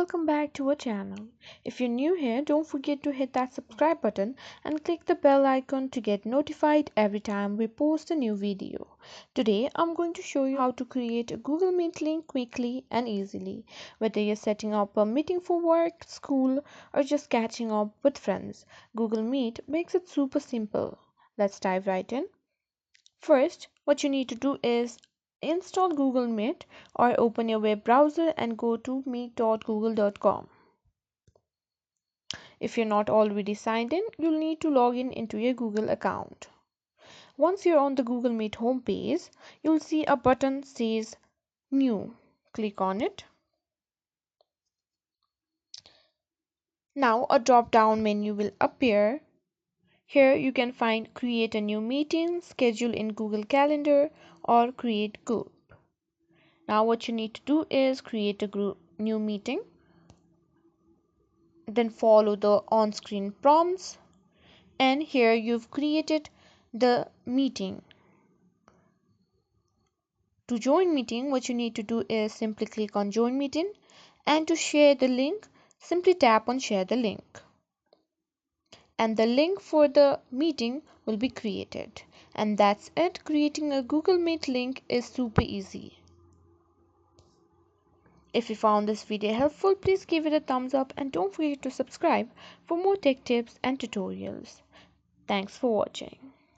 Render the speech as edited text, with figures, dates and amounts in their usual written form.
welcome back to our channel. If you're new here, don't forget to hit that subscribe button and click the bell icon to get notified every time we post a new video. Today, I'm going to show you how to create a Google Meet link quickly and easily, whether you're setting up a meeting for work, school, or just catching up with friends. Google Meet makes it super simple. Let's dive right in. First, what you need to do is install Google Meet or open your web browser and go to meet.google.com. If you're not already signed in, you'll need to log in into your Google account. Once you're on the Google Meet homepage, you'll see a button says New. Click on it. Now a drop-down menu will appear. Here you can find Create a new meeting, Schedule in Google Calendar, or Create group. Now what you need to do is create a new meeting. Then follow the on-screen prompts, and here you've created the meeting. To join meeting, what you need to do is simply click on join meeting, and to share the link, simply tap on share the link, and the link for the meeting will be created. And that's it. Creating a Google Meet link is super easy. If you found this video helpful, please give it a thumbs up and don't forget to subscribe for more tech tips and tutorials. Thanks for watching.